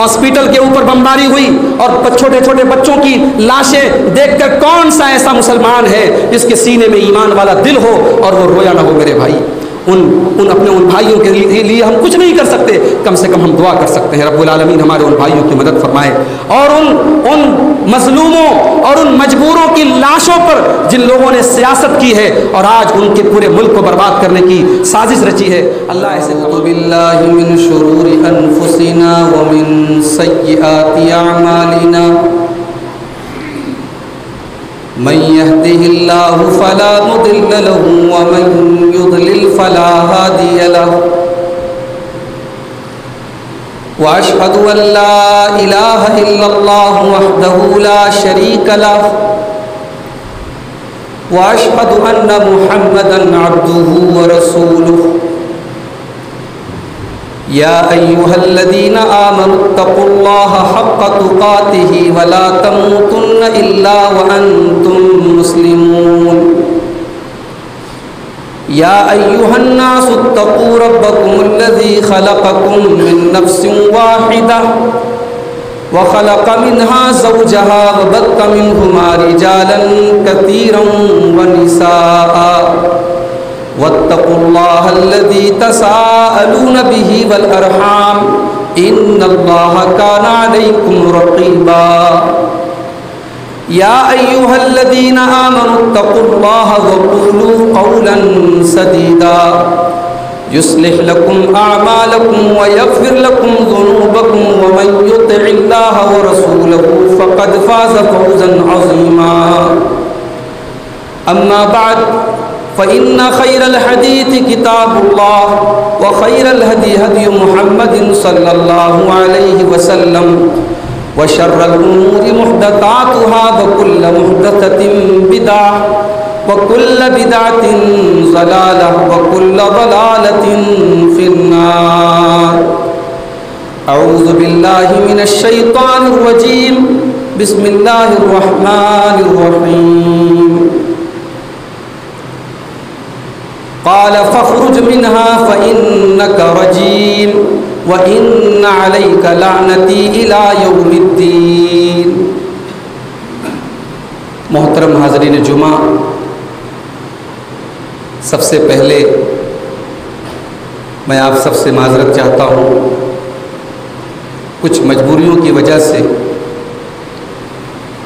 Hospital کے اوپر بمباری ہوئی اور چھوٹے چھوٹے بچوں کی لاشیں دیکھ کر کون سا ایسا مسلمان ہے جس کے سینے میں ایمان والا دل ہو اور وہ رویا نہ ہو؟ میرے بھائی، اپنے ان بھائیوں کے لیے ہم کچھ نہیں کر سکتے، کم سے کم ہم دعا کر سکتے ہیں رب العالمین ہمارے ان بھائیوں کی مدد فرمائے، اور ان مظلوموں اور ان مجبوروں کی لاشوں پر جن لوگوں نے سیاست کی ہے اور آج ان کے پورے ملک کو برباد کرنے کی سازش رچی ہے، اللہ ایسے باللہ من شرور انفسنا ومن سیئات اعمالنا من يهده الله فلا مضل له ومن يضلل فلا هادي له واشهد ان لا اله الا الله وحده لا شريك له واشهد ان محمدا عبده ورسوله يا ايها الذين امنوا اتقوا الله حق تقاته ولا تموتن الا وانتم مسلمون يا ايها الناس اتقوا ربكم الذي خلقكم من نفس واحده وخلق منها زوجها وبث منهما رجالا كثيرا ونساء واتقوا الله الذي تساءلون به والأرحام إن الله كان عليكم رقيبا يا أيها الذين آمنوا اتقوا الله وقولوا قولا سديدا يصلح لكم أعمالكم ويغفر لكم ذنوبكم ومن يطع الله ورسوله فقد فاز فوزا عظيما أما بعد فإن خير الحديث كتاب الله وخير الهدي هدي محمد صلى الله عليه وسلم وشر الأمور محدثاتها وكل محدثة بدعة وكل بدعة ضلالة وكل ضلالة في النار أعوذ بالله من الشيطان الرجيم بسم الله الرحمن الرحيم قال فاخرج منها فإنك رجيم وإن عليك لعنتي إلى يوم الدين۔ محترم حاضرین جمعہ، سب سے پہلے میں آپ سب سے معذرت چاہتا ہوں، کچھ مجبوریوں کی وجہ سے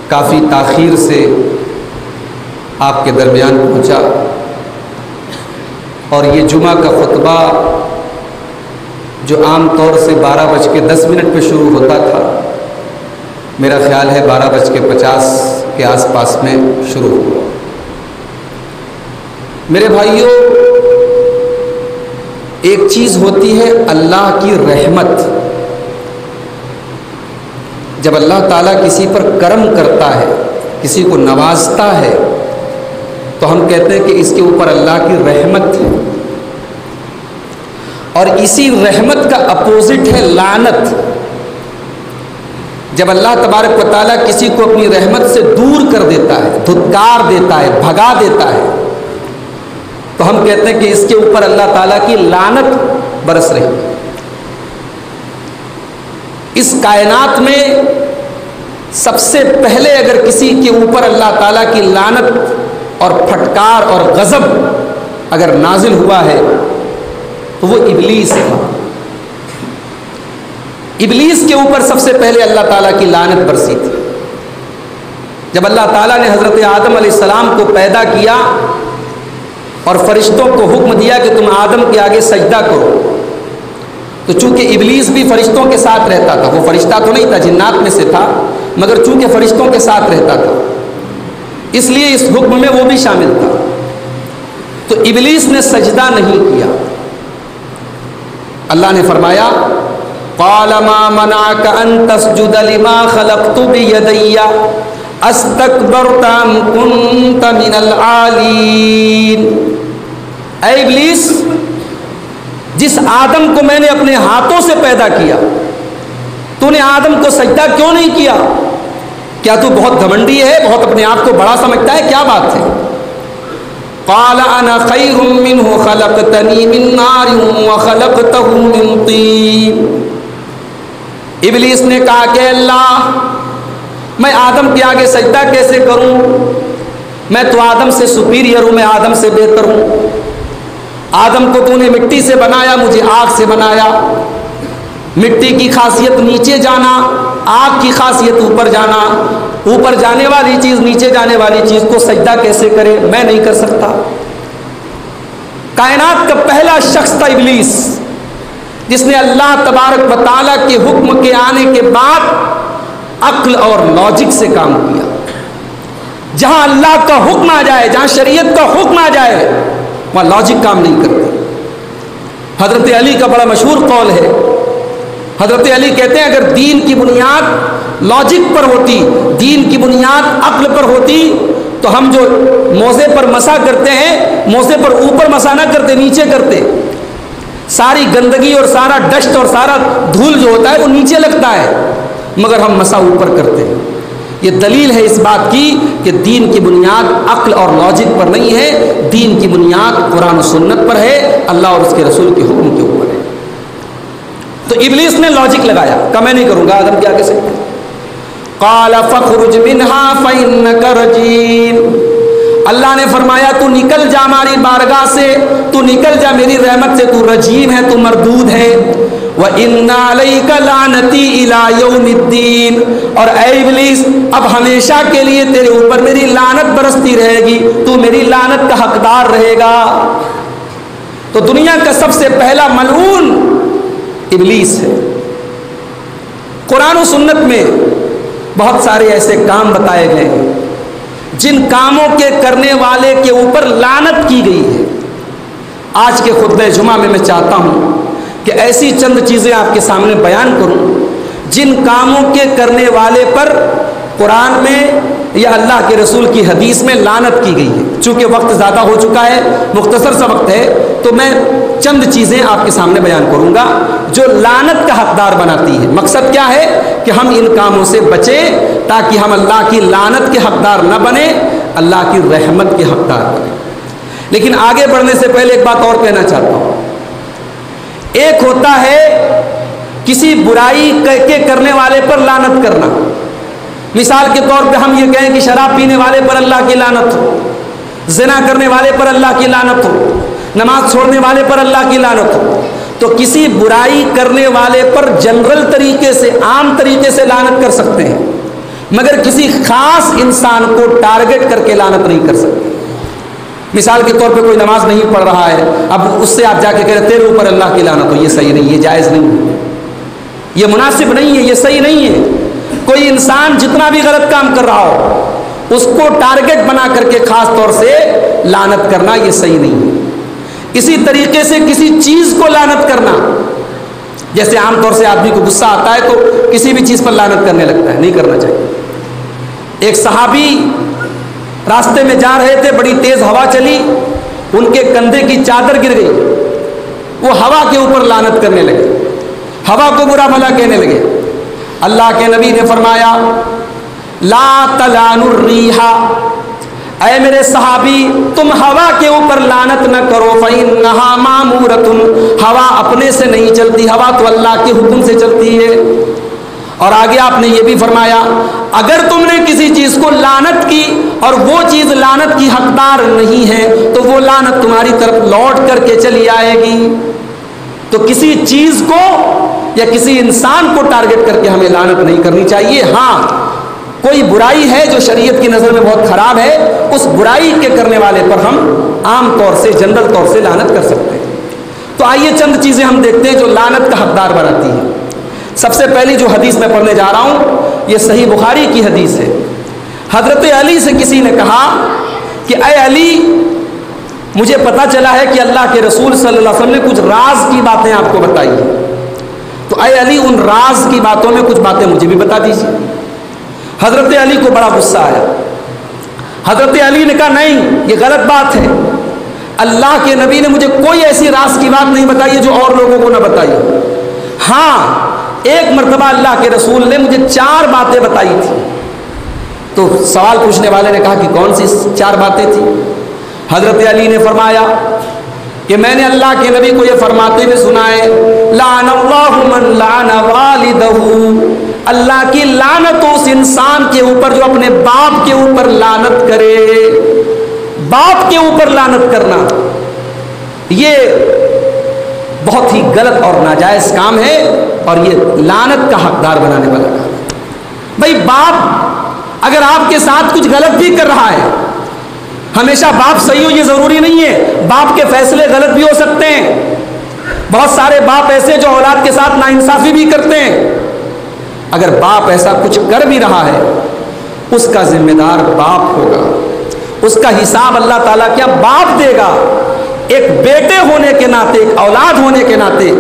کافی تاخیر سے آپ کے درمیان پہنچا، اور یہ جمعہ کا خطبہ جو عام طور سے 12:10 پہ شروع ہوتا تھا، میرا خیال ہے 12:50 کے آس پاس میں شروع ہوا۔ میرے بھائیوں، ایک چیز ہوتی ہے اللہ کی رحمت۔ جب اللہ تعالیٰ کسی پر کرم کرتا ہے، کسی کو نوازتا ہے، تو ہم کہتے ہیں کہ اس کے اوپر اللہ کی رحمت ہے، اور اسی رحمت کا اپوزٹ ہے لعنت۔ جب اللہ تبارک و تعالیٰ کسی کو اپنی رحمت سے دور کر دیتا ہے، دھتکار دیتا ہے، بھگا دیتا ہے، تو ہم کہتے ہیں کہ اس کے اوپر اللہ تعالیٰ کی لعنت برس رہی ہے۔ اس کائنات میں سب سے پہلے اگر کسی کے اوپر اللہ تعالیٰ کی لعنت اور پھٹکار اور غضب اگر نازل ہوا ہے تو وہ ابلیس تھا۔ ابلیس کے اوپر سب سے پہلے اللہ تعالیٰ کی لعنت برسی تھی۔ جب اللہ تعالیٰ نے حضرت آدم علیہ السلام کو پیدا کیا اور فرشتوں کو حکم دیا کہ تم آدم کے آگے سجدہ کرو، تو چونکہ ابلیس بھی فرشتوں کے ساتھ رہتا تھا، وہ فرشتہ تو نہیں تھا، جنات میں سے تھا، مگر چونکہ فرشتوں کے ساتھ رہتا تھا اس لیے اس حکم میں وہ بھی شامل تھا، تو ابلیس نے سجدہ نہیں کیا۔ اللہ نے فرمایا قال ما منعك ان تسجد لما خلقت بيدي استكبرت ام كنت من العالين۔ اے ابلیس، جس آدم کو میں نے اپنے ہاتھوں سے پیدا کیا، تو نے آدم کو سجدہ کیوں نہیں کیا؟ کیا تو بہت گھمنڈی ہے، بہت اپنے آپ کو بڑا سمجھتا ہے؟ کیا بات ہے؟ قال انا خیر منه خلقتنی من نار وخلقته من طین۔ ابلیس نے کہا کہ اللہ میں آدم کے آگے سجدہ کیسے کروں، میں تو آدم سے سپیریئر ہوں، میں آدم سے بہتر ہوں، آدم کو تو نے مٹی سے بنایا، مجھے آگ سے بنایا، مٹی کی خاصیت نیچے جانا، آگ کی خاصیت اوپر جانا، اوپر جانے والی چیز نیچے جانے والی چیز کو سجدہ کیسے کرے، میں نہیں کر سکتا۔ کائنات کا پہلا شخص تھا ابلیس، جس نے اللہ تبارک و تعالیٰ کے حکم کے آنے کے بعد عقل اور لاجک سے کام کیا۔ جہاں اللہ کا حکم آ جائے، جہاں شریعت کا حکم آ جائے، وہاں لاجک کام نہیں کرتے۔ حضرت علی کا بڑا مشہور قول ہے، حضرت علی کہتے ہیں اگر دین کی بنیاد لاجک پر ہوتی، دین کی بنیاد عقل پر ہوتی، تو ہم جو موزے پر مسا کرتے ہیں، موزے پر اوپر مسا نہ کرتے، نیچے کرتے۔ ساری گندگی اور سارا ڈسٹ اور سارا دھول جو ہوتا ہے وہ نیچے لگتا ہے، مگر ہم مسا اوپر کرتے ہیں۔ یہ دلیل ہے اس بات کی کہ دین کی بنیاد عقل اور لاجک پر نہیں ہے، دین کی بنیاد قرآن و سنت پر ہے، اللہ اور اس کے رسول کے حکم کے اوپر ہے۔ تو ابلیس نے لاجک لگایا کہ میں نہیں کروں گا آدم کے آگے سے۔ قال فخرج منها فإنك رجيم، اللہ نے فرمایا تو نکل جا ہماری بارگاہ سے، تو نکل جا میری رحمت سے، تو رجیم ہے، تو مردود ہے۔ وَإِنَّ عَلَيْكَ لَعْنَتِي إِلَى يَوْمِ الدِّينِ، اور اے ابلیس اب ہمیشہ کے لیے تیرے اوپر میری لعنت برستی رہے گی، تو میری لعنت کا حقدار رہے گا۔ تو دنیا کا سب سے پہلا ملعون ابلیس ہے۔ قرآن و سنت میں بہت سارے ایسے کام بتائے گئے ہیں جن کاموں کے کرنے والے کے اوپر لعنت کی گئی ہے۔ آج کے خطبہ جمعہ میں چاہتا ہوں کہ ایسی چند چیزیں آپ کے سامنے بیان کروں جن کاموں کے کرنے والے پر قرآن میں یا اللہ کے رسول کی حدیث میں لعنت کی گئی ہے۔ چونکہ وقت زیادہ ہو چکا ہے، مختصر سا وقت ہے، تو میں چند چیزیں آپ کے سامنے بیان کروں گا جو لعنت کا حقدار بناتی ہے۔ مقصد کیا ہے کہ ہم ان کاموں سے بچیں تاکہ ہم اللہ کی لعنت کے حقدار نہ بنیں، اللہ کی رحمت کے حقدار بنیں۔ لیکن آگے بڑھنے سے پہلے ایک بات اور کہنا چاہتا ہوں۔ ایک ہوتا ہے کسی برائی کے کرنے والے پر لعنت کرنا، مثال کے طور پہ ہم یہ کہیں کہ شراب پینے والے پر اللہ کی لعنت ہو، زنا کرنے والے پر اللہ کی لعنت ہو، نماز چھوڑنے والے پر اللہ کی لعنت ہو۔ تو کسی برائی کرنے والے پر جنرل طریقے سے، عام طریقے سے لعنت کر سکتے ہیں، مگر کسی خاص انسان کو ٹارگٹ کر کے لعنت نہیں کر سکتے۔ مثال کے طور پہ کوئی نماز نہیں پڑھ رہا ہے، اب اس سے آپ جا کے کہہ رہے تیرے اوپر اللہ کی لعنت ہو، یہ صحیح نہیں، یہ جائز نہیں ہے، یہ مناسب نہیں ہے، یہ صحیح نہیں ہے۔ کوئی انسان جتنا بھی غلط کام کر رہا ہو اس کو ٹارگٹ بنا کر کے خاص طور سے لعنت کرنا یہ صحیح نہیں ہے۔ اسی طریقے سے کسی چیز کو لعنت کرنا، جیسے عام طور سے آدمی کو غصہ آتا ہے تو کسی بھی چیز پر لعنت کرنے لگتا ہے، نہیں کرنا چاہیے۔ ایک صحابی راستے میں جا رہے تھے، بڑی تیز ہوا چلی، ان کے کندھے کی چادر گر گئی، وہ ہوا کے اوپر لعنت کرنے لگے، ہوا کو برا بھلا کہنے لگے۔ اللہ کے نبی نے فرمایا لا تلعنوا الریح، اے میرے صحابی تم ہوا کے اوپر لعنت نہ کرو، فإنها مأمورۃ، ہوا اپنے سے نہیں چلتی، ہوا تو اللہ کے حکم سے چلتی ہے۔ اور آگے آپ نے یہ بھی فرمایا اگر تم نے کسی چیز کو لعنت کی اور وہ چیز لعنت کی حقدار نہیں ہے تو وہ لعنت تمہاری طرف لوٹ کر کے چلی آئے گی۔ تو کسی چیز کو یا کسی انسان کو ٹارگٹ کر کے ہمیں لعنت نہیں کرنی چاہیے۔ ہاں کوئی برائی ہے جو شریعت کی نظر میں بہت خراب ہے، اس برائی کے کرنے والے پر ہم عام طور سے جنرل طور سے لعنت کر سکتے ہیں۔ تو آئیے چند چیزیں ہم دیکھتے ہیں جو لعنت کا حقدار بناتی ہیں۔ سب سے پہلی جو حدیث میں پڑھنے جا رہا ہوں یہ صحیح بخاری کی حدیث ہے۔ حضرت علی سے کسی نے کہا کہ اے علی مجھے پتا چلا ہے کہ اللہ کے رسول صلی اللہ علیہ وسلم نے کچھ راز کی باتیں آپ کو بتائی ہیں، تو اے علی ان راز کی باتوں میں کچھ باتیں مجھے بھی بتا دیجیے۔ حضرت علی کو بڑا غصہ آیا۔ حضرت علی نے کہا نہیں، یہ غلط بات ہے، اللہ کے نبی نے مجھے کوئی ایسی راز کی بات نہیں بتائی ہے جو اور لوگوں کو نہ بتائی۔ ہاں ایک مرتبہ اللہ کے رسول نے مجھے 4 باتیں بتائی تھی۔ تو سوال پوچھنے والے نے کہا کہ کون سی 4 باتیں تھیں؟ حضرت علی نے فرمایا کہ میں نے اللہ کے نبی کو یہ فرماتے ہوئے سنا ہے لعن اللہ من لعن والدہ، اللہ کی لعنت اس انسان کے اوپر جو اپنے باپ کے اوپر لعنت کرے۔ باپ کے اوپر لعنت کرنا یہ بہت ہی غلط اور ناجائز کام ہے، اور یہ لعنت کا حقدار بنانے والا کام ہے۔ بھائی باپ اگر آپ کے ساتھ کچھ غلط بھی کر رہا ہے، ہمیشہ باپ صحیح ہو یہ ضروری نہیں ہے، باپ کے فیصلے غلط بھی ہو سکتے ہیں۔ بہت سارے باپ ایسے جو اولاد کے ساتھ ناانصافی بھی کرتے ہیں۔ اگر باپ ایسا کچھ کر بھی رہا ہے، اس کا ذمہ دار باپ ہوگا، اس کا حساب اللہ تعالیٰ کیا باپ دے گا۔ ایک بیٹے ہونے کے ناطے، ایک اولاد ہونے کے ناطے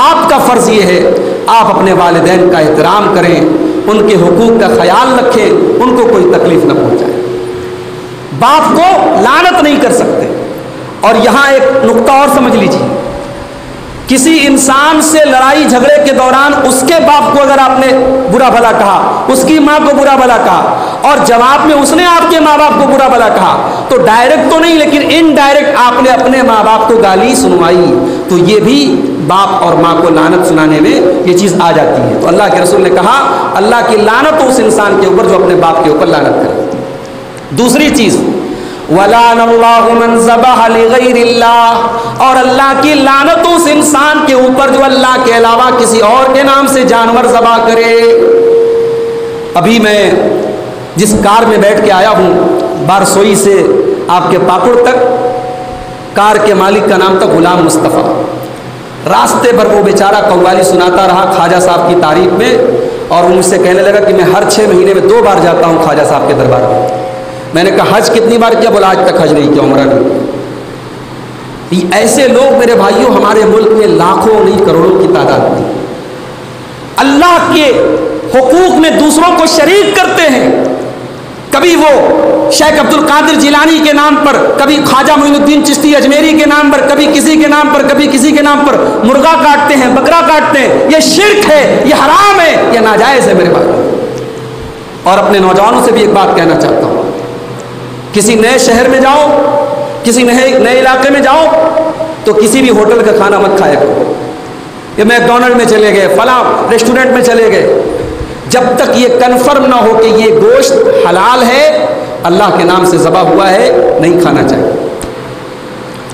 آپ کا فرض یہ ہے آپ اپنے والدین کا احترام کریں، ان کے حقوق کا خیال رکھیں، ان کو کوئی تکلیف نہ پہنچائیں۔ باپ کو لعنت نہیں کر سکتے۔ اور یہاں ایک نقطہ اور سمجھ لیجیے، کسی انسان سے لڑائی جھگڑے کے دوران اس کے باپ کو اگر آپ نے برا بھلا کہا، اس کی ماں کو برا بھلا کہا، اور جواب میں اس نے آپ کے ماں باپ کو برا بھلا کہا، تو ڈائریکٹ تو نہیں لیکن انڈائریکٹ آپ نے اپنے ماں باپ کو گالی سنوائی، تو یہ بھی باپ اور ماں کو لعنت سنانے میں یہ چیز آ جاتی ہے۔ تو اللہ کے رسول نے کہا اللہ کی لعنت اس انسان کے اوپر جو اپنے باپ کے اوپر لعنت کرے۔ دوسری چیز وَلَعَنَ اللَّهُ مَنْ ذَبَحَ لِغَيْرِ اللَّهِ، اور اللہ کی لعنت اس انسان کے اوپر جو اللہ کے علاوہ کسی اور کے نام سے جانور ذبح کرے۔ ابھی میں جس کار میں بیٹھ کے آیا ہوں، بارسوئی سے آپ کے پاپڑ تک، کار کے مالک کا نام تھا غلام مصطفیٰ۔ راستے پر وہ بیچارہ قوالی سناتا رہا خواجہ صاحب کی تعریف میں، اور وہ مجھ سے کہنے لگا کہ میں ہر 6 مہینے میں 2 بار جاتا ہوں خواجہ صاحب کے دربار میں۔ میں نے کہا حج کتنی بار کیا؟ بولا آج تک حج نہیں کیا، عمرہ نہیں کیا۔ ایسے لوگ میرے بھائیوں ہمارے ملک میں لاکھوں نہیں کروڑوں کی تعداد میں اللہ کے حقوق میں دوسروں کو شریک کرتے ہیں۔ کبھی وہ شیخ عبد القادر جیلانی کے نام پر، کبھی خواجہ معین الدین چشتی اجمیری کے نام پر، کبھی کسی کے نام پر، کبھی کسی کے نام پر مرغا کاٹتے ہیں، بکرا کاٹتے ہیں۔ یہ شرک ہے، یہ حرام ہے، یہ ناجائز ہے میرے بھائی۔ اور اپنے نوجوانوں سے بھی ایک بات کہنا چاہتا ہوں، کسی نئے شہر میں جاؤ، کسی نئے علاقے میں جاؤ تو کسی بھی ہوٹل کا کھانا مت کھایا کرو۔ یہ میکڈونلڈ میں چلے گئے، فلاں ریسٹورنٹ میں چلے گئے، جب تک یہ کنفرم نہ ہو کہ یہ گوشت حلال ہے، اللہ کے نام سے ذبح ہوا ہے، نہیں کھانا چاہیے۔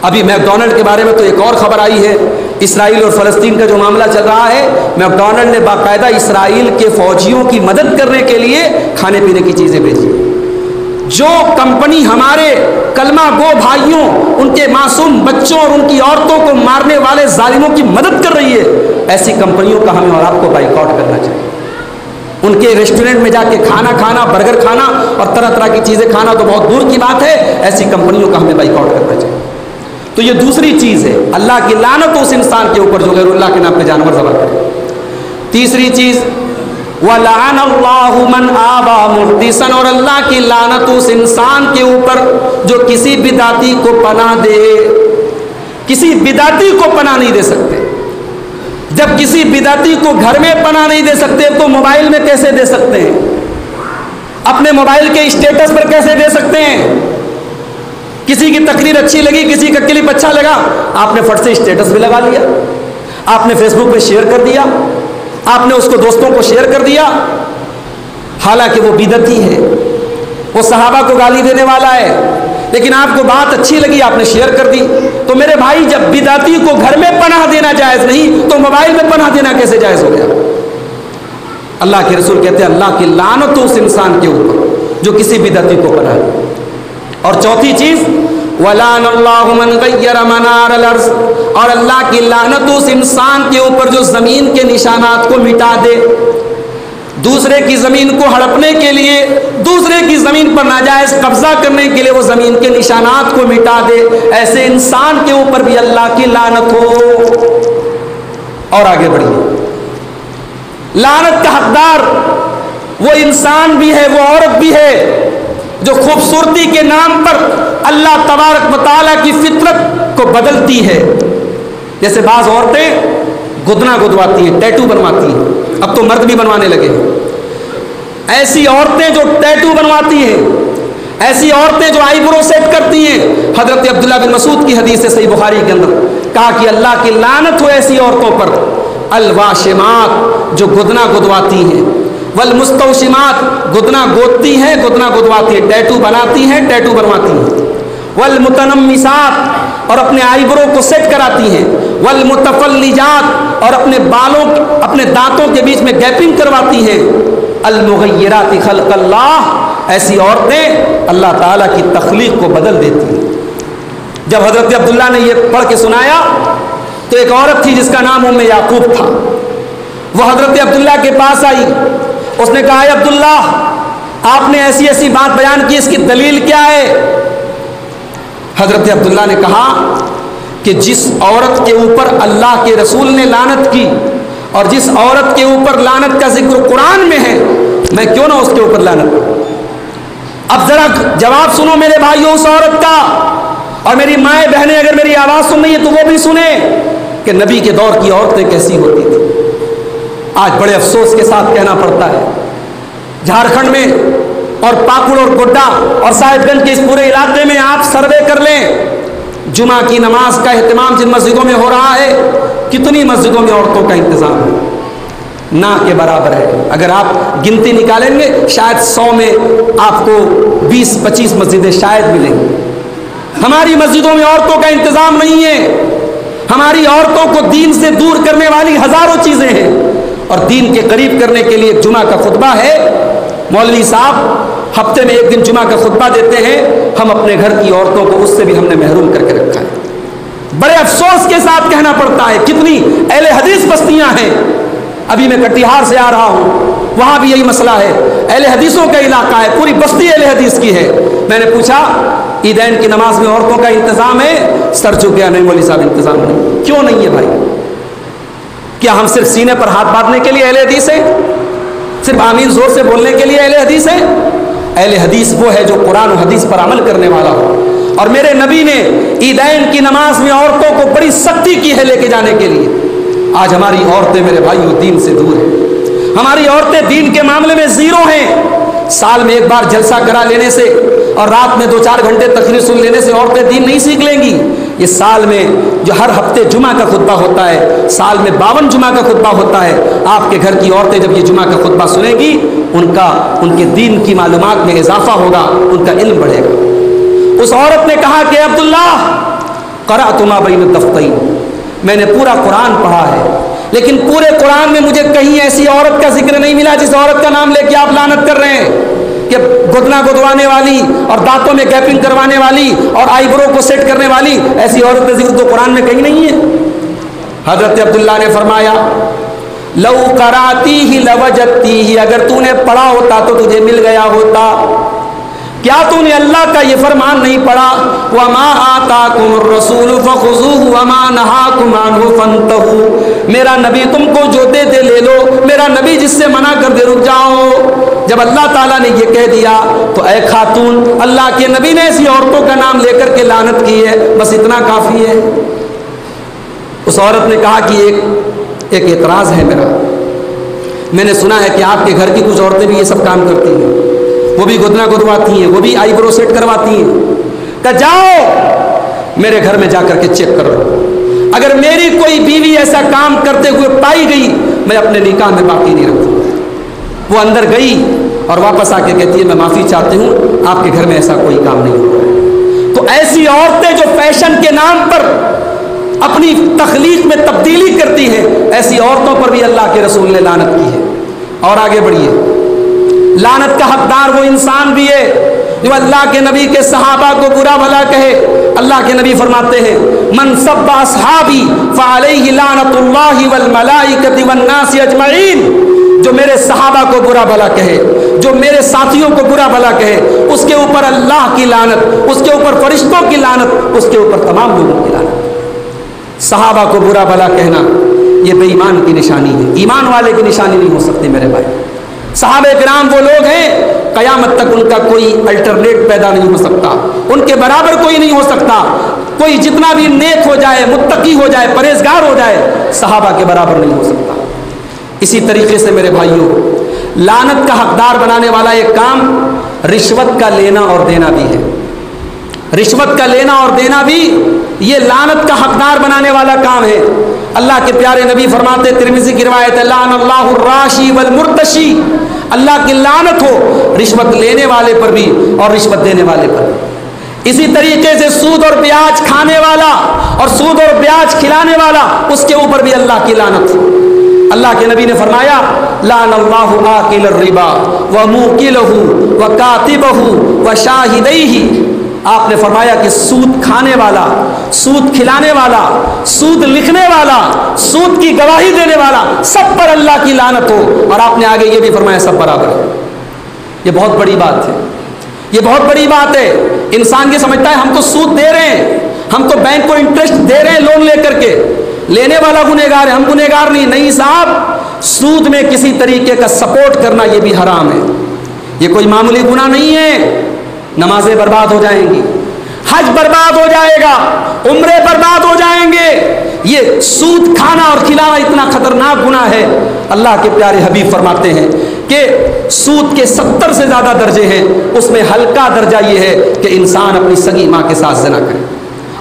ابھی میکڈونلڈ کے بارے میں تو ایک اور خبر آئی ہے، اسرائیل اور فلسطین کا جو معاملہ چل رہا ہے، میکڈونلڈ نے باقاعدہ اسرائیل کے فوجیوں کی مدد کرنے کے لیے کھانے پینے کی چیزیں بھیجی۔ جو کمپنی ہمارے کلمہ گو بھائیوں، ان کے معصوم بچوں اور ان کی عورتوں کو مارنے والے ظالموں کی مدد کر رہی ہے، ایسی کمپنیوں کا ہمیں اور آپ کو بائیکاٹ کرنا چاہیے۔ ان کے ریسٹورنٹ میں جا کے کھانا کھانا، برگر کھانا اور طرح طرح کی چیزیں کھانا تو بہت دور کی بات ہے، ایسی کمپنیوں کا ہمیں بائیکاٹ کرنا چاہیے۔ تو یہ دوسری چیز ہے، اللہ کی لعنت اس انسان کے اوپر جو غیر اللہ کے نام پہ جانور ذبح کرے۔ تیسری چیز وَلَعَنَ اللَّهُ مَنْ آوَى مُحْدِثًا، اور اللہ کی لعنت اس انسان کے اوپر جو کسی بدعتی کو پناہ دے۔ کسی بدعتی کو پناہ نہیں دے سکتے۔ جب کسی بدعتی کو گھر میں پناہ نہیں دے سکتے تو موبائل میں کیسے دے سکتے ہیں؟ اپنے موبائل کے اسٹیٹس پر کیسے دے سکتے ہیں؟ کسی کی تقریر اچھی لگی، کسی کا کلپ اچھا لگا، آپ نے فٹ سے اسٹیٹس بھی لگا لیا، آپ نے فیس بک پہ شیئر کر دیا، آپ نے اس کو دوستوں کو شیئر کر دیا، حالانکہ وہ بدعتی ہے، وہ صحابہ کو گالی دینے والا ہے، لیکن آپ کو بات اچھی لگی، آپ نے شیئر کر دی۔ تو میرے بھائی جب بدعتی کو گھر میں پناہ دینا جائز نہیں تو موبائل میں پناہ دینا کیسے جائز ہو گیا؟ اللہ کے رسول کہتے ہیں اللہ کی لعنت اس انسان کے اوپر جو کسی بدعتی کو پناہ دے۔ اور چوتھی چیز وَلَعَنَ اللَّهُ مَنْ غَيَّرَ مَنَارَ الْأَرْضِ، اور اللہ کی لعنت اس انسان کے اوپر جو زمین کے نشانات کو مٹا دے، دوسرے کی زمین کو ہڑپنے کے لیے، دوسرے کی زمین پر ناجائز قبضہ کرنے کے لیے وہ زمین کے نشانات کو مٹا دے، ایسے انسان کے اوپر بھی اللہ کی لعنت ہو۔ اور آگے بڑھیے، لعنت کا حقدار وہ انسان بھی ہے، وہ عورت بھی ہے جو خوبصورتی کے نام پر اللہ تبارک و تعالیٰ کی فطرت کو بدلتی ہے۔ جیسے بعض عورتیں گدنا گدواتی ہیں، ٹیٹو بنواتی ہیں، اب تو مرد بھی بنوانے لگے ہیں۔ ایسی عورتیں جو ٹیٹو بنواتی ہیں، ایسی عورتیں جو آئی برو سیٹ کرتی ہیں، حضرت عبداللہ بن مسعود کی حدیث ہے صحیح بخاری کے اندر، کہا کہ اللہ کی لعنت ہو ایسی عورتوں پر، الواشمات جو گدنا گدواتی ہیں، والمستوشمات گدنا گودتی ہیں، گدنا گدواتی ہیں، ٹیٹو بناتی ہیں، ٹیٹو بنواتی ہیں، والمتنمسات اور اپنے آئی برو کو سیٹ کراتی ہیں، والمتفلجات اور اپنے بالوں اپنے دانتوں کے بیچ میں گیپنگ کرواتی ہیں، المغیرات خلق اللہ ایسی عورتیں اللہ تعالیٰ کی تخلیق کو بدل دیتی ہیں۔ جب حضرت عبداللہ نے یہ پڑھ کے سنایا تو ایک عورت تھی جس کا نام ام یعقوب تھا، وہ حضرت عبداللہ کے پاس آئی، اس نے کہا اے عبداللہ آپ نے ایسی ایسی بات بیان کی، اس کی دلیل کیا ہے؟ حضرت عبداللہ نے کہا کہ جس عورت کے اوپر اللہ کے رسول نے لعنت کی اور جس عورت کے اوپر لعنت کا ذکر قرآن میں ہے، میں کیوں نہ اس کے اوپر لعنت کروں؟ اب ذرا جواب سنو میرے بھائیوں اس عورت کا، اور میری مائیں بہنیں اگر میری آواز سن رہی ہیں تو وہ بھی سنیں کہ نبی کے دور کی عورتیں کیسی ہوتی تھیں۔ آج بڑے افسوس کے ساتھ کہنا پڑتا ہے، جھارکھنڈ میں اور پاکڑ اور گڈا اور صاحب گنج کے اس پورے علاقے میں آپ سروے کر لیں، جمعہ کی نماز کا اہتمام جن مسجدوں میں ہو رہا ہے، کتنی مسجدوں میں عورتوں کا انتظام ہے؟ نہ کے برابر ہے۔ اگر آپ گنتی نکالیں گے شاید 100 میں آپ کو 20-25 مسجدیں شاید ملیں گی۔ ہماری مسجدوں میں عورتوں کا انتظام نہیں ہے، ہماری عورتوں کو دین سے دور کرنے والی ہزاروں چیزیں ہیں، اور دین کے قریب کرنے کے لیے جمعہ کا خطبہ ہے۔ مولوی صاحب ہفتے میں ایک دن جمعہ کا خطبہ دیتے ہیں، ہم اپنے گھر کی عورتوں کو اس سے بھی ہم نے محروم کر کے رکھا ہے۔ بڑے افسوس کے ساتھ کہنا پڑتا ہے، کتنی اہل حدیث بستیاں ہیں۔ ابھی میں کٹیہار سے آ رہا ہوں، وہاں بھی یہی مسئلہ ہے، اہل حدیثوں کا علاقہ ہے، پوری بستی اہل حدیث کی ہے۔ میں نے پوچھا عیدین کی نماز میں عورتوں کا انتظام ہے؟ سر جھکیا، نہیں مولوی صاحب انتظام نہیں۔ کیوں نہیں ہے بھائی؟ کیا ہم صرف سینے پر ہاتھ باندھنے کے لیے اہل حدیث ہیں؟ صرف آمین زور سے بولنے کے لیے اہل حدیث ہیں؟ اہل حدیث وہ ہے جو قرآن و حدیث پر عمل کرنے والا ہو، اور میرے نبی نے عیدین کی نماز میں عورتوں کو بڑی سختی کی ہے لے کے جانے کے لیے۔ آج ہماری عورتیں میرے بھائیوں دین سے دور ہیں، ہماری عورتیں دین کے معاملے میں زیرو ہیں۔ سال میں ایک بار جلسہ کرا لینے سے اور رات میں 2-4 گھنٹے تقریر سن لینے سے عورتیں دین نہیں سیکھ لیں گی۔ یہ سال میں جو ہر ہفتے جمعہ کا خطبہ ہوتا ہے، سال میں 52 جمعہ کا خطبہ ہوتا ہے، آپ کے گھر کی عورتیں جب یہ جمعہ کا خطبہ سنیں گی ان کے دین کی معلومات میں اضافہ ہوگا، ان کا علم بڑھے گا۔ اس عورت نے کہا کہ عبداللہ قرأت ما بین الدفتین، میں نے پورا قرآن پڑھا ہے، لیکن پورے قرآن میں مجھے کہیں ایسی عورت کا ذکر نہیں ملا جس عورت کا نام لے کے آپ لعنت کر رہے ہیں کہ گدنا گدوانے والی اور دانتوں میں گیپنگ کروانے والی اور آئی برو کو سیٹ کرنے والی، ایسی عورت کا ذکر تو قرآن میں کہیں نہیں ہے۔ حضرت عبداللہ نے فرمایا لو قراتی ہی لوجدتی ہی، اگر تو نے پڑھا ہوتا تو تجھے مل گیا ہوتا۔ کیا تو نے اللہ کا یہ فرمان نہیں پڑھا وَمَا آتَاكُمُ الرَّسُولُ فَخُذُوهُ وَمَا نَهَاكُمْ عَنْهُ فَانْتَهُوا، میرا نبی تم کو جو دے دے لے لو، میرا نبی جس سے منع کر دے رک جاؤ۔ جب اللہ تعالیٰ نے یہ کہہ دیا تو اے خاتون، اللہ کے نبی نے ایسی عورتوں کا نام لے کر کے لعنت کی ہے، بس اتنا کافی ہے۔ اس عورت نے کہا کہ ایک اعتراض ہے میرا، میں نے سنا ہے کہ آپ کے گھر کی کچھ عورتیں بھی یہ سب کام کرتی ہیں، وہ بھی گدنا گدواتی ہیں، وہ بھی آئی برو سیٹ کرواتی ہیں۔ کہ جاؤ میرے گھر میں جا کر کے چیک کرو، اگر میری کوئی بیوی ایسا کام کرتے ہوئے پائی گئی میں اپنے نکاح میں باقی نہیں رکھوں۔ وہ اندر گئی اور واپس آ کے کہتی ہے میں معافی چاہتی ہوں، آپ کے گھر میں ایسا کوئی کام نہیں ہوا۔ تو ایسی عورتیں جو فیشن کے نام پر اپنی تخلیق میں تبدیلی کرتی ہیں، ایسی عورتوں پر بھی اللہ کے رسول نے لعنت کی ہے۔ اور آگے بڑھیے، لعنت کا حقدار وہ انسان بھی ہے جو اللہ کے نبی کے صحابہ کو برا بھلا کہے۔ اللہ کے نبی فرماتے ہیں من سب اصحابی فعلیہ لعنت اللہ والملائکۃ والناس اجمعین، جو میرے صحابہ کو برا بھلا کہے، جو میرے ساتھیوں کو برا بھلا کہے، اس کے اوپر اللہ کی لعنت، اس کے اوپر فرشتوں کی لعنت، اس کے اوپر تمام لوگوں کی لعنت۔ صحابہ کو برا بھلا کہنا یہ بے ایمان کی نشانی ہے، ایمان والے کی نشانی نہیں ہو سکتی میرے بھائی۔ صحابہ کرام وہ لوگ ہیں قیامت تک ان کا کوئی الٹرنیٹ پیدا نہیں ہو سکتا، ان کے برابر کوئی نہیں ہو سکتا۔ کوئی جتنا بھی نیک ہو جائے، متقی ہو جائے، پرہیزگار ہو جائے، صحابہ کے برابر نہیں ہو سکتا۔ اسی طریقے سے میرے بھائیوں، لعنت کا حقدار بنانے والا ایک کام رشوت کا لینا اور دینا بھی ہے. رشوت کا لینا اور دینا بھی یہ لعنت کا حقدار بنانے والا کام ہے. اللہ کے پیارے نبی فرماتے, ترمذی کی روایت ہے, لعن اللہ الراشی والمرتشی, اللہ کی لعنت ہو رشوت لینے والے پر بھی اور رشوت دینے والے پر. اسی طریقے سے سود اور بیاج کھانے والا اور سود اور بیاج کھلانے والا, اس کے اوپر بھی اللہ کی لعنت. اللہ کے نبی نے فرمایا, لعن اللہ آکل الربا وموکلہ وکاتبہ وشاہدیہ. آپ نے فرمایا کہ سود کھانے والا, سود کھلانے والا, سود لکھنے والا, سود کی گواہی دینے والا, سب پر اللہ کی لعنت ہو. اور آپ نے آگے یہ بھی فرمایا سب برابر ہے. یہ بہت بڑی بات ہے, یہ بہت بڑی بات ہے. انسان یہ سمجھتا ہے ہم تو سود دے رہے ہیں, ہم تو بینک کو انٹرسٹ دے رہے ہیں لون لے کر کے, لینے والا گنہگار ہے, ہم گنہگار نہیں. نہیں صاحب, سود میں کسی طریقے کا سپورٹ کرنا یہ بھی حرام ہے. یہ کوئی معمولی گناہ نہیں ہے. نمازیں برباد ہو جائیں گی, حج برباد ہو جائے گا, عمرے برباد ہو جائیں گے. یہ سود کھانا اور کھلانا اتنا خطرناک گناہ ہے. اللہ کے پیارے حبیب فرماتے ہیں کہ سود کے 70 سے زیادہ درجے ہیں, اس میں ہلکا درجہ یہ ہے کہ انسان اپنی سگی ماں کے ساتھ زنا کرے.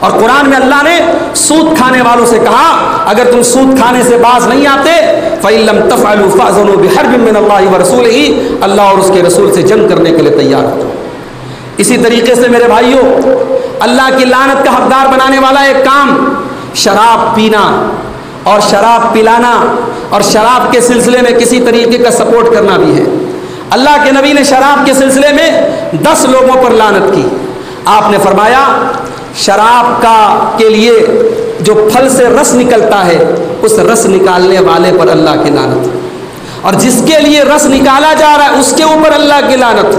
اور قرآن میں اللہ نے سود کھانے والوں سے کہا, اگر تم سود کھانے سے باز نہیں آتے, فَإِن لَمْ تَفْعَلُوا فَأْذَنُوا بِحَرْبٍ مِّنَ اللَّهِ وَرَسُولِهِ, اللہ اور اس کے رسول سے جنگ کرنے کے لیے تیار ہو. اسی طریقے سے میرے بھائیوں, اللہ کی لعنت کا حقدار بنانے والا ایک کام شراب پینا اور شراب پلانا اور شراب کے سلسلے میں کسی طریقے کا سپورٹ کرنا بھی ہے. اللہ کے نبی نے شراب کے سلسلے میں 10 لوگوں پر لعنت کی. آپ نے فرمایا شراب کا کے لیے جو پھل سے رس نکلتا ہے, اس رس نکالنے والے پر اللہ کی لعنت, اور جس کے لیے رس نکالا جا رہا ہے اس کے اوپر اللہ کی لعنت,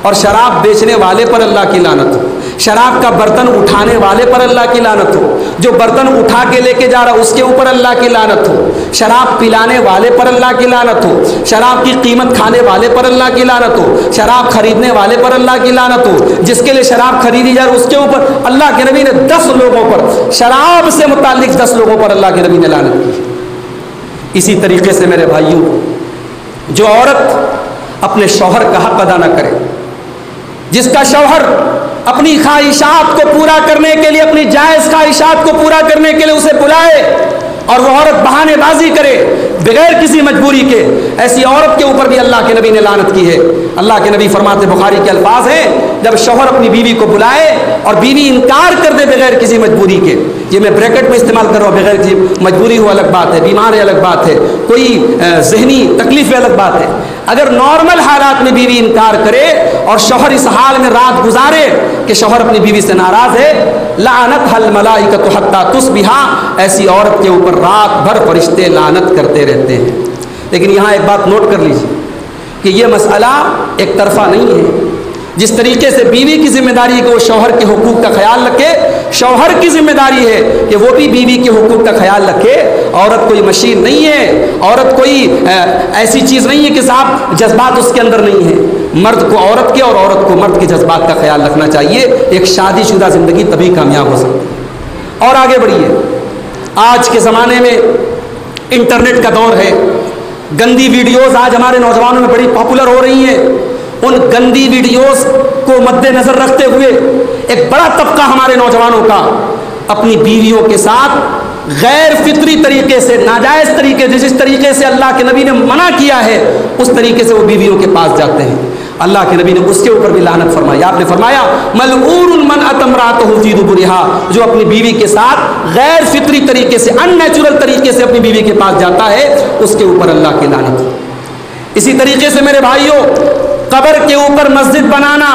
اور شراب بیچنے والے پر اللہ کی لعنت ہو, شراب کا برتن اٹھانے والے پر اللہ کی لعنت ہو, جو برتن اٹھا کے لے کے جا رہا اس کے اوپر اللہ کی لعنت ہو, شراب پلانے والے پر اللہ کی لعنت ہو, شراب کی قیمت کھانے والے پر اللہ کی لعنت ہو, شراب خریدنے والے پر اللہ کی لعنت ہو, جس کے لیے شراب خریدی جائے اس کے اوپر. اللہ کے نبی نے 10 لوگوں پر, شراب سے متعلق 10 لوگوں پر اللہ کے نبی نے لعنت کی. اسی طریقے سے میرے بھائیوں, جو عورت اپنے شوہر کا حق ادا نہ کرے, جس کا شوہر اپنی خواہشات کو پورا کرنے کے لیے, اپنی جائز خواہشات کو پورا کرنے کے لیے اسے بلائے اور وہ عورت بہانے بازی کرے بغیر کسی مجبوری کے, ایسی عورت کے اوپر بھی اللہ کے نبی نے لعنت کی ہے. اللہ کے نبی فرماتے, بخاری کے الفاظ ہیں, جب شوہر اپنی بیوی کو بلائے اور بیوی انکار کر دے بغیر کسی مجبوری کے, یہ میں بریکٹ میں استعمال کر رہا ہوں, بغیر کسی مجبوری ہو الگ بات ہے, بیمار ہے الگ بات ہے, کوئی ذہنی تکلیف ہے الگ بات ہے. اگر نارمل حالات میں بیوی انکار کرے اور شوہر اس حال میں رات گزارے کہ شوہر اپنی بیوی سے ناراض ہے, لعنتھا الملائکۃ حتی تصبح, ایسی عورت کے اوپر رات بھر فرشتے لعنت کرتے رہتے ہیں. لیکن یہاں ایک بات نوٹ کر لیجیے کہ یہ مسئلہ ایک طرفہ نہیں ہے. جس طریقے سے بیوی کی ذمہ داری ہے کہ وہ شوہر کے حقوق کا خیال رکھے, شوہر کی ذمہ داری ہے کہ وہ بھی بیوی کے حقوق کا خیال رکھے. عورت کوئی مشین نہیں ہے, عورت کوئی ایسی چیز نہیں ہے کہ صاحب جذبات اس کے اندر نہیں ہے. مرد کو عورت کے اور عورت کو مرد کے جذبات کا خیال رکھنا چاہیے. ایک شادی شدہ زندگی تبھی کامیاب ہو سکتی ہے. اور آگے بڑھیے, آج کے زمانے میں انٹرنیٹ کا دور ہے, گندی ویڈیوز آج ہمارے نوجوانوں میں بڑی پاپولر ہو رہی ہیں. ان گندی ویڈیوز کو مد نظر رکھتے ہوئے ایک بڑا طبقہ ہمارے نوجوانوں کا اپنی بیویوں کے ساتھ غیر فطری طریقے سے, ناجائز طریقے سے, جس طریقے سے اللہ کے نبی نے منع کیا ہے اس طریقے سے وہ بیویوں کے پاس جاتے ہیں. اللہ کے نبی نے اس کے اوپر بھی لعنت فرمائی. آپ نے فرمایا ملعون من اتى امرأته في دبرها, جو اپنی بیوی کے ساتھ غیر فطری طریقے سے, ان نیچرل طریقے سے اپنی بیوی کے پاس جاتا ہے, اس کے اوپر اللہ کی لعنت. اسی طریقے سے میرے بھائیوں, قبر کے اوپر مسجد بنانا,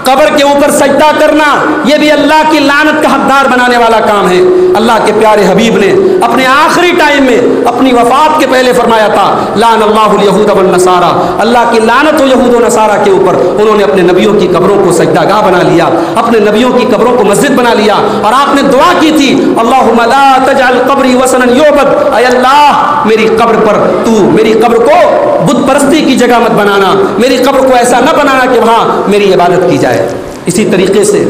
قبر کے اوپر سجدہ کرنا, یہ بھی اللہ کی لعنت کا حقدار بنانے والا کام ہے. اللہ کے پیارے حبیب نے اپنے آخری ٹائم میں اپنی وفات کے پہلے فرمایا تھا, لعن اللہ الیہود والنصارى, اللہ کی لعنت ہو یہود و نصارہ کے اوپر. انہوں نے اپنے نبیوں کی قبروں کو سجدہ گاہ بنا لیا, اپنے نبیوں کی قبروں کو مسجد بنا لیا, اور آپ نے دعا کی تھی, اللہم لا تجعل قبری وثنا یعبد, اے اللہ میری قبر پر تو میری قبر کو بت پرستی کی جگہ مت بنانا, میری قبر کو ایسا نہ بنانا کہ وہاں میری عبادت کی جائے. اسی طریقے سے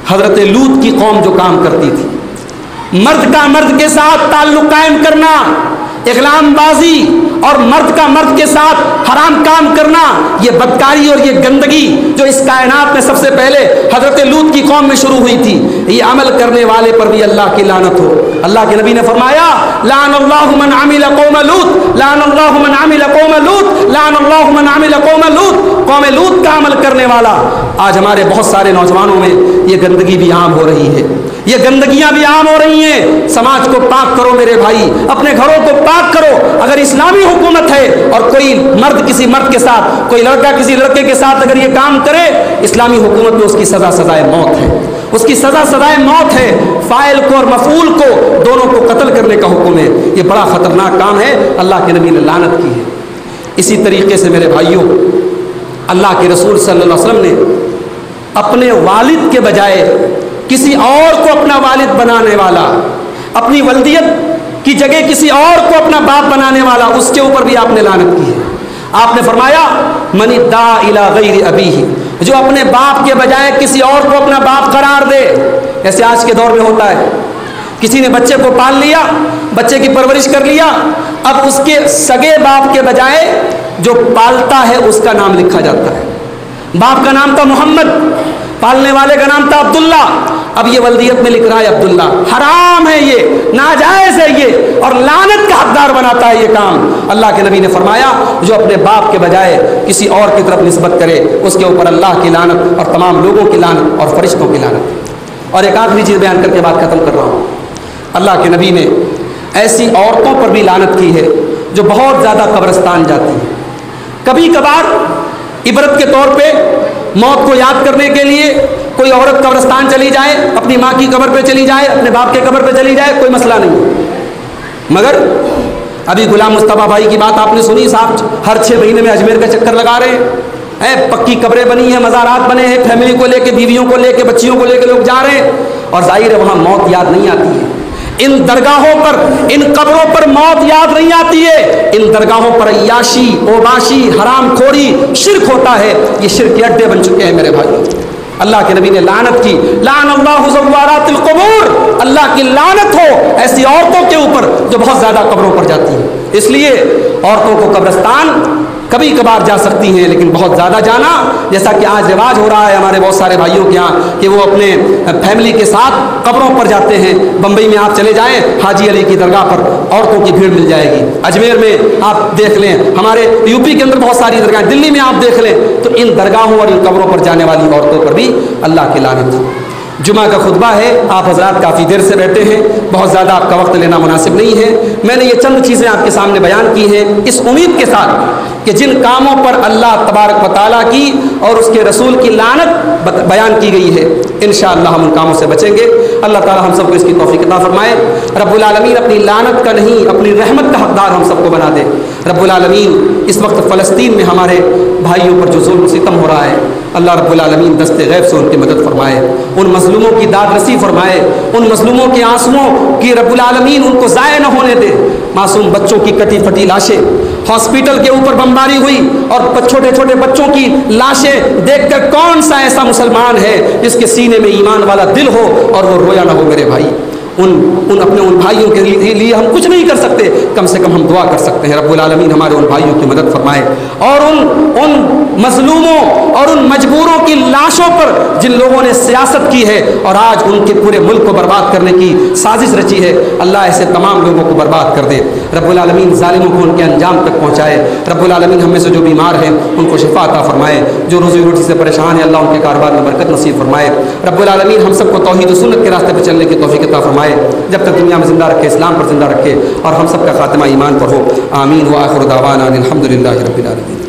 حضرت لوط کی قوم جو کام کرتی تھی, مرد کا مرد کے ساتھ تعلق قائم کرنا, اغلام بازی اور مرد کا مرد کے ساتھ حرام کام کرنا، یہ بدکاری اور یہ گندگی جو اس کائنات میں سب سے پہلے حضرت لوط کی قوم میں شروع ہوئی تھی، یہ عمل کرنے والے پر بھی اللہ کی لعنت ہو۔ اللہ کے نبی نے فرمایا لعن اللہ من عمل قوم لوط، لعن اللہ من عمل قوم لوط، لعن اللہ من عمل قوم لوط، قوم لوط کا عمل کرنے والا۔ آج ہمارے بہت سارے نوجوانوں میں یہ گندگی بھی عام ہو رہی ہے، یہ گندگیاں بھی عام ہو رہی ہیں۔ سماج کو پاک کرو میرے بھائی، اپنے گھروں کو پاک کرو۔ اگر اسلامی حکومت ہے اور کوئی مرد کسی مرد کے ساتھ، کوئی لڑکا کسی لڑکے کے ساتھ اگر یہ کام کرے، اسلامی حکومت میں اس کی سزا سزائے موت ہے، اس کی سزا سزائے موت ہے۔ فاعل کو اور مفعول کو دونوں کو قتل کرنے کا حکم ہے۔ یہ بڑا خطرناک کام ہے، اللہ کے نبی نے لعنت کی ہے۔ اسی طریقے سے میرے بھائیوں، اللہ کے رسول صلی اللہ علیہ وسلم نے اپنے والد کے بجائے کسی اور کو اپنا والد بنانے والا، اپنی ولدیت کی جگہ کسی اور کو اپنا باپ بنانے والا، اس کے اوپر بھی آپ نے لعنت کی ہے۔ آپ نے فرمایا من ادعا الی غیر ابیہ، جو اپنے باپ کے بجائے کسی اور کو اپنا باپ قرار دے۔ ایسے آج کے دور میں ہوتا ہے، کسی نے بچے کو پال لیا، بچے کی پرورش کر لیا، اب اس کے سگے باپ کے بجائے جو پالتا ہے اس کا نام لکھا جاتا ہے۔ باپ کا نام تھا محمد، پالنے والے کا نام تھا عبداللہ، اب یہ ولدیت میں لکھ رہا ہے عبداللہ۔ حرام ہے یہ، ناجائز ہے یہ، اور لعنت کا حقدار بناتا ہے یہ کام۔ اللہ کے نبی نے فرمایا جو اپنے باپ کے بجائے کسی اور کی طرف نسبت کرے اس کے اوپر اللہ کی لعنت اور تمام لوگوں کی لعنت اور فرشتوں کی لعنت۔ اور ایک آخری چیز بیان کر کے بات ختم کر رہا ہوں۔ اللہ کے نبی نے ایسی عورتوں پر بھی لعنت کی ہے جو بہت زیادہ قبرستان جاتی ہیں۔ کبھی کبھار عبرت کے طور پہ موت کو یاد کرنے کے لیے کوئی عورت قبرستان چلی جائے، اپنی ماں کی قبر پہ چلی جائے، اپنے باپ کے قبر پہ چلی جائے، کوئی مسئلہ نہیں۔ مگر ابھی غلام مصطفیٰ بھائی کی بات آپ نے سنی، صاحب ہر 6 مہینے میں اجمیر کا چکر لگا رہے ہیں، پکی قبریں بنی ہیں، مزارات بنے ہیں، فیملی کو لے کے، بیویوں کو لے کے، بچیوں کو لے کے لوگ جا رہے ہیں، اور ظاہر ہے وہاں موت یاد نہیں آتی ہے۔ ان درگاہوں پر، ان قبروں پر موت یاد نہیں آتی ہے۔ ان درگاہوں پر عیاشی، اوباشی، حرام خوری، شرک ہوتا ہے۔ یہ شرک کے اڈے بن چکے ہیں میرے بھائیوں۔ اللہ کے نبی نے لعنت کی، لعن اللہ زوارات القبور، اللہ کی لعنت ہو ایسی عورتوں کے اوپر جو بہت زیادہ قبروں پر جاتی ہیں۔ اس لیے عورتوں کو قبرستان کبھی کبھار جا سکتی ہیں، لیکن بہت زیادہ جانا، جیسا کہ آج رواج ہو رہا ہے ہمارے بہت سارے بھائیوں کے یہاں کہ وہ اپنے فیملی کے ساتھ قبروں پر جاتے ہیں۔ بمبئی میں آپ چلے جائیں، حاجی علی کی درگاہ پر عورتوں کی بھیڑ مل جائے گی۔ اجمیر میں آپ دیکھ لیں، ہمارے یوپی کے اندر بہت ساری درگاہیں، دلی میں آپ دیکھ لیں، تو ان درگاہوں اور ان قبروں پر جانے والی عورتوں پر بھی اللہ کی لعنت۔ جمعہ کا خطبہ ہے، آپ حضرات کافی دیر سے بیٹھے ہیں، بہت زیادہ آپ کا وقت لینا مناسب نہیں ہے۔ میں نے یہ چند چیزیں آپ کے سامنے بیان کی ہیں اس امید کے ساتھ کہ جن کاموں پر اللہ تبارک و تعالیٰ کی اور اس کے رسول کی لعنت بیان کی گئی ہے، انشاءاللہ ہم ان کاموں سے بچیں گے۔ اللہ تعالیٰ ہم سب کو اس کی توفیق عطا فرمائے۔ رب العالمین اپنی لعنت کا نہیں، اپنی رحمت کا حقدار ہم سب کو بنا دے۔ رب العالمین اس وقت فلسطین میں ہمارے بھائیوں پر جو ظلم ستم ہو رہا ہے، اللہ رب العالمین دست غیب سے ان کی مدد فرمائے، ان مظلوموں کی داد رسی فرمائے، ان مظلوموں کے آنسوؤں کی رب العالمین ان کو ضائع نہ ہونے دے۔ معصوم بچوں کی کٹی پھٹی لاشیں، ہاسپٹل کے اوپر بمباری ہوئی اور چھوٹے چھوٹے بچوں کی لاشیں دیکھ کر کون سا ایسا مسلمان ہے جس کے سینے میں ایمان والا دل ہو اور وہ رویا نہ ہو میرے بھائی۔ اپنے ان بھائیوں کے لیے ہم کچھ نہیں کر سکتے، کم سے کم ہم دعا کر سکتے ہیں رب العالمین ہمارے ان بھائیوں کی مدد فرمائے، اور ان مظلوموں اور ان مجبوروں کی لاشوں پر جن لوگوں نے سیاست کی ہے اور آج ان کے پورے ملک کو برباد کرنے کی سازش رچی ہے، اللہ ایسے تمام لوگوں کو برباد کر دے۔ رب العالمین ظالموں کو ان کے انجام تک پہنچائے۔ رب العالمین ہم میں سے جو بیمار ہیں ان کو شفا عطا فرمائے، جو روزی روٹی سے پریشان ہیں اللہ ان کے کاروبار میں برکت نصیب فرمائے۔ رب العالمین ہم سب کو توحید و سنت کے راستے پر چلنے کی توفیق عطا فرمائے، جب تک دنیا میں زندہ رکھے، اسلام پر زندہ رکھے، اور ہم سب کا خاتمہ ایمان پر ہو۔ آمین۔ وآخر دعوانا الحمدللہ رب العالمین۔